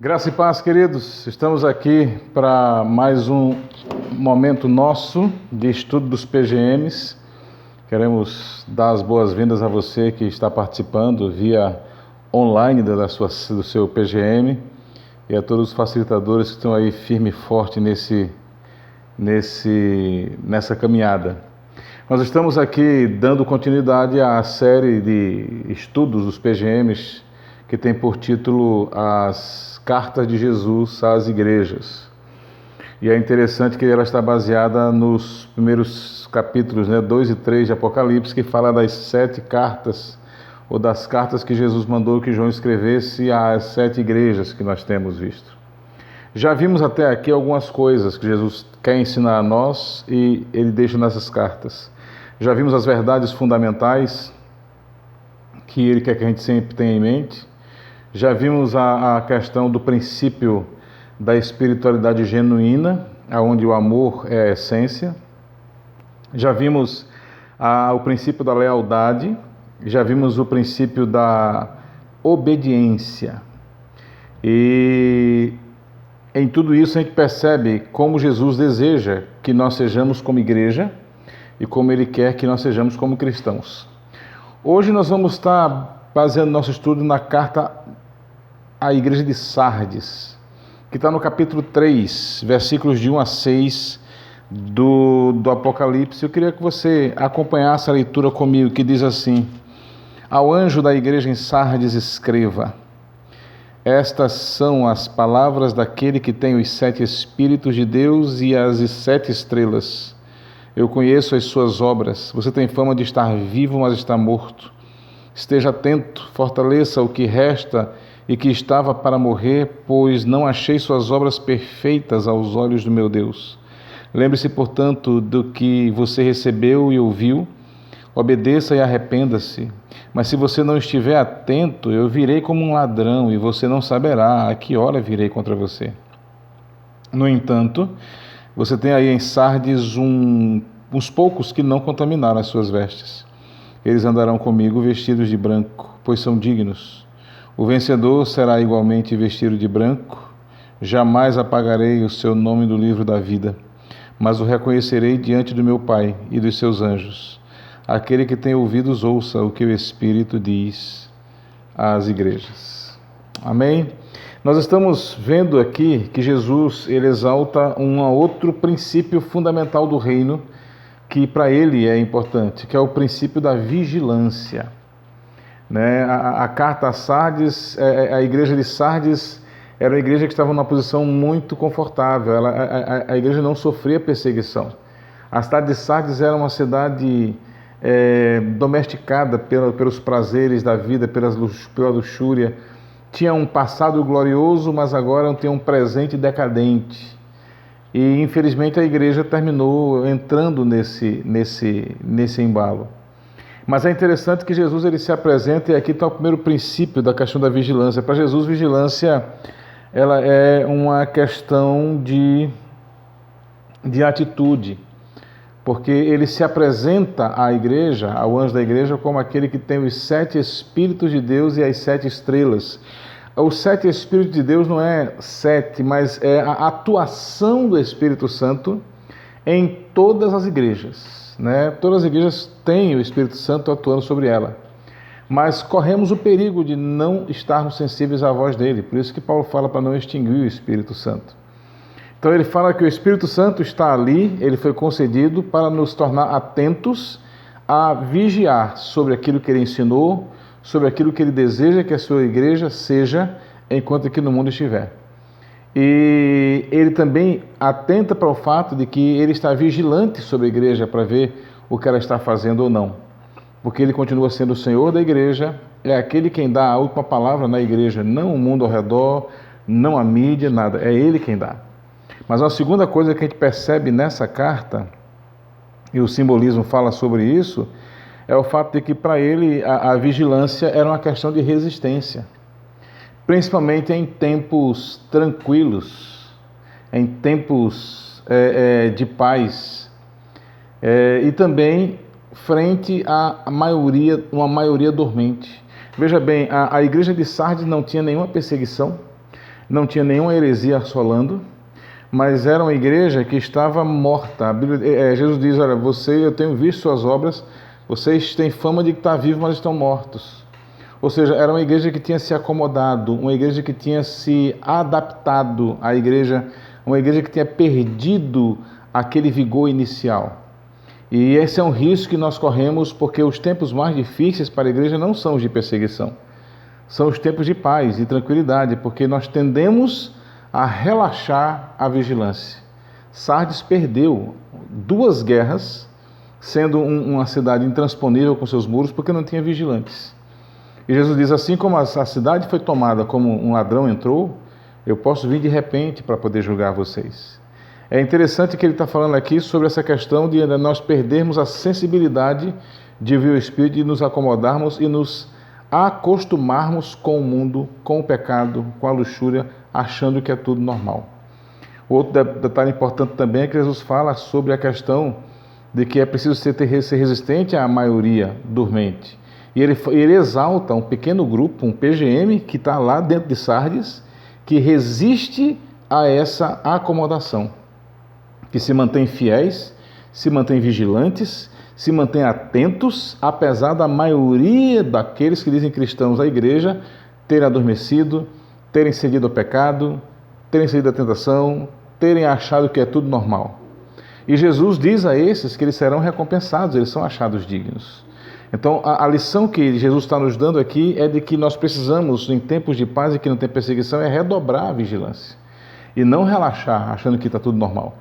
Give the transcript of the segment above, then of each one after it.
Graça e paz, queridos. Estamos aqui para mais um momento nosso de estudo dos PGMs. Queremos dar as boas-vindas a você que está participando via online do seu PGM e a todos os facilitadores que estão aí firme e forte nessa caminhada. Nós estamos aqui dando continuidade à série de estudos dos PGMs que tem por título As Cartas de Jesus às Igrejas. E é interessante que ela está baseada nos primeiros capítulos, 2 e 3 de Apocalipse, que fala das 7 cartas, ou das cartas que Jesus mandou que João escrevesse às 7 igrejas que nós temos visto. Já vimos até aqui algumas coisas que Jesus quer ensinar a nós e ele deixa nessas cartas. Já vimos as verdades fundamentais que ele quer que a gente sempre tenha em mente. Já vimos a questão do princípio da espiritualidade genuína, onde o amor é a essência. Já vimos o princípio da lealdade, já vimos o princípio da obediência. E em tudo isso a gente percebe como Jesus deseja que nós sejamos como igreja e como Ele quer que nós sejamos como cristãos. Hoje nós vamos estar baseando nosso estudo na carta à igreja de Sardes, que está no capítulo 3, versículos de 1 a 6 do Apocalipse. Eu queria que você acompanhasse a leitura comigo, que diz assim: Ao anjo da igreja em Sardes escreva: Estas são as palavras daquele que tem os 7 Espíritos de Deus e as 7 estrelas. Eu conheço as suas obras. Você tem fama de estar vivo, mas está morto. Esteja atento, fortaleça o que resta e que estava para morrer, pois não achei suas obras perfeitas aos olhos do meu Deus. Lembre-se, portanto, do que você recebeu e ouviu, obedeça e arrependa-se. Mas se você não estiver atento, eu virei como um ladrão e você não saberá a que hora virei contra você. No entanto, você tem aí em Sardes uns poucos que não contaminaram as suas vestes. Eles andarão comigo vestidos de branco, pois são dignos. O vencedor será igualmente vestido de branco. Jamais apagarei o seu nome do livro da vida, mas o reconhecerei diante do meu Pai e dos seus anjos. Aquele que tem ouvidos, ouça o que o Espírito diz às igrejas. Amém? Nós estamos vendo aqui que Jesus ele exalta um outro princípio fundamental do reino, que para ele é importante, que é o princípio da vigilância. A carta a Sardes, a igreja de Sardes era uma igreja que estava numa posição muito confortável. A igreja não sofria perseguição. A cidade de Sardes era uma cidade domesticada pelos prazeres da vida, pela luxúria. Tinha um passado glorioso, mas agora tem um presente decadente. E infelizmente a igreja terminou entrando nesse embalo. Mas é interessante que Jesus ele se apresenta, e aqui está o primeiro princípio da questão da vigilância. Para Jesus, vigilância ela é uma questão de atitude, porque ele se apresenta à igreja, ao anjo da igreja, como aquele que tem os 7 Espíritos de Deus e as 7 estrelas. Os 7 Espíritos de Deus não é 7, mas é a atuação do Espírito Santo em todas as igrejas. Todas as igrejas têm o Espírito Santo atuando sobre ela, mas corremos o perigo de não estarmos sensíveis à voz dele. Por isso que Paulo fala para não extinguir o Espírito Santo. Então ele fala que o Espírito Santo está ali, ele foi concedido para nos tornar atentos a vigiar sobre aquilo que ele ensinou, sobre aquilo que ele deseja que a sua igreja seja enquanto aqui no mundo estiver. E ele também atenta para o fato de que ele está vigilante sobre a igreja para ver o que ela está fazendo ou não. Porque ele continua sendo o Senhor da igreja, é aquele quem dá a última palavra na igreja, não o mundo ao redor, não a mídia, nada, é ele quem dá. Mas uma segunda coisa que a gente percebe nessa carta, e o simbolismo fala sobre isso, é o fato de que para ele a vigilância era uma questão de resistência. Principalmente em tempos tranquilos, em tempos de paz, e também frente a uma maioria dormente. Veja bem, a igreja de Sardes não tinha nenhuma perseguição, não tinha nenhuma heresia assolando, mas era uma igreja que estava morta. Jesus diz, olha, eu tenho visto suas obras, vocês têm fama de que estão vivos, mas estão mortos. Ou seja, era uma igreja que tinha se acomodado, uma igreja que tinha se adaptado à igreja, uma igreja que tinha perdido aquele vigor inicial. E esse é um risco que nós corremos, porque os tempos mais difíceis para a igreja não são os de perseguição, são os tempos de paz e tranquilidade, porque nós tendemos a relaxar a vigilância. Sardes perdeu 2 guerras, sendo uma cidade intransponível com seus muros, porque não tinha vigilantes. E Jesus diz, assim como a cidade foi tomada como um ladrão entrou, eu posso vir de repente para poder julgar vocês. É interessante que ele está falando aqui sobre essa questão de nós perdermos a sensibilidade de ver o Espírito e nos acomodarmos e nos acostumarmos com o mundo, com o pecado, com a luxúria, achando que é tudo normal. Outro detalhe importante também é que Jesus fala sobre a questão de que é preciso ser resistente à maioria dormente. E ele exalta um pequeno grupo, um PGM, que está lá dentro de Sardes, que resiste a essa acomodação, que se mantém fiéis, se mantém vigilantes, se mantém atentos, apesar da maioria daqueles que dizem cristãos da igreja terem adormecido, terem cedido ao pecado, terem cedido à tentação, terem achado que é tudo normal. E Jesus diz a esses que eles serão recompensados, eles são achados dignos. Então, a lição que Jesus está nos dando aqui é de que nós precisamos, em tempos de paz e que não tem perseguição, é redobrar a vigilância e não relaxar, achando que está tudo normal.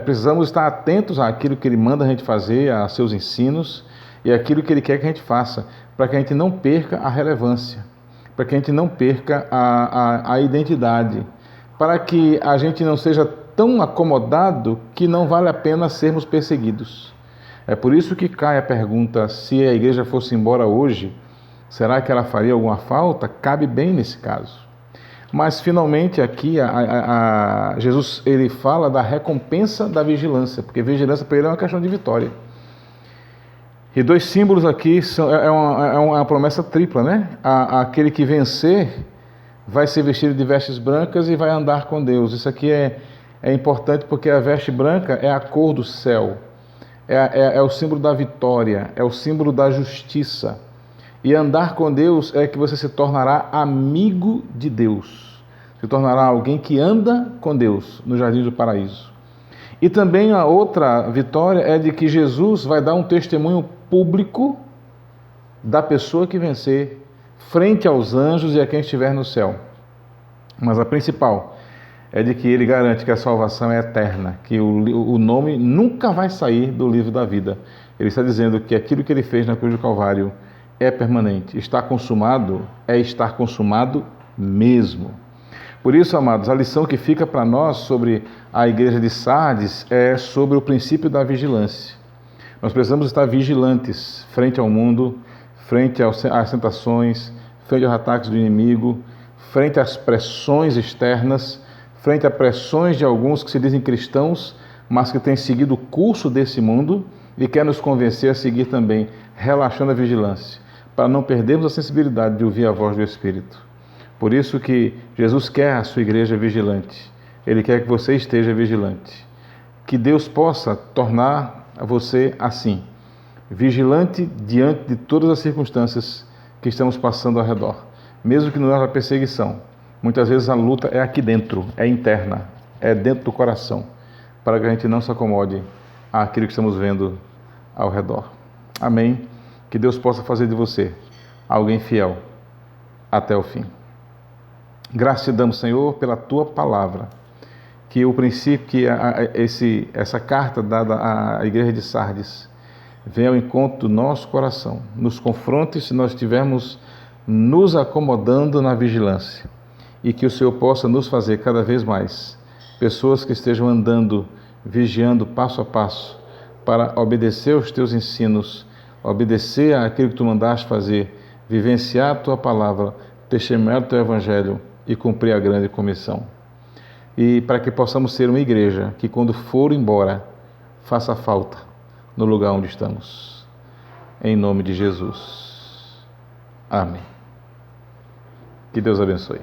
Precisamos estar atentos àquilo que Ele manda a gente fazer, a seus ensinos e àquilo que Ele quer que a gente faça, para que a gente não perca a relevância, para que a gente não perca a identidade, para que a gente não seja tão acomodado que não vale a pena sermos perseguidos. É por isso que cai a pergunta, se a igreja fosse embora hoje, será que ela faria alguma falta? Cabe bem nesse caso. Mas finalmente aqui Jesus ele fala da recompensa da vigilância, porque vigilância para ele é uma questão de vitória. E 2 símbolos aqui é uma promessa tripla, né? Aquele que vencer vai ser vestido de vestes brancas e vai andar com Deus. Isso aqui é importante porque a veste branca é a cor do céu. É o símbolo da vitória, é o símbolo da justiça. E andar com Deus é que você se tornará amigo de Deus. Se tornará alguém que anda com Deus no jardim do paraíso. E também a outra vitória é de que Jesus vai dar um testemunho público da pessoa que vencer frente aos anjos e a quem estiver no céu. Mas a principal é de que ele garante que a salvação é eterna, que o nome nunca vai sair do livro da vida. Ele está dizendo que aquilo que ele fez na cruz do Calvário é permanente. Está consumado é estar consumado mesmo. Por isso, amados, a lição que fica para nós sobre a igreja de Sardes é sobre o princípio da vigilância. Nós precisamos estar vigilantes frente ao mundo, frente às tentações, frente aos ataques do inimigo, frente às pressões externas, frente a pressões de alguns que se dizem cristãos, mas que têm seguido o curso desse mundo e quer nos convencer a seguir também, relaxando a vigilância, para não perdermos a sensibilidade de ouvir a voz do Espírito. Por isso que Jesus quer a sua igreja vigilante. Ele quer que você esteja vigilante. Que Deus possa tornar você assim, vigilante diante de todas as circunstâncias que estamos passando ao redor, mesmo que não haja perseguição. Muitas vezes a luta é aqui dentro, é interna, é dentro do coração, para que a gente não se acomode àquilo que estamos vendo ao redor. Amém? Que Deus possa fazer de você alguém fiel até o fim. Graças te damos, Senhor, pela Tua palavra, que o princípio, que essa carta dada à igreja de Sardes venha ao encontro do nosso coração, nos confronte se nós estivermos nos acomodando na vigilância, e que o Senhor possa nos fazer cada vez mais pessoas que estejam andando, vigiando passo a passo, para obedecer aos Teus ensinos, obedecer àquilo que Tu mandaste fazer, vivenciar a Tua palavra, testemunhar o Teu Evangelho e cumprir a grande comissão. E para que possamos ser uma igreja que, quando for embora, faça falta no lugar onde estamos. Em nome de Jesus. Amém. Que Deus abençoe.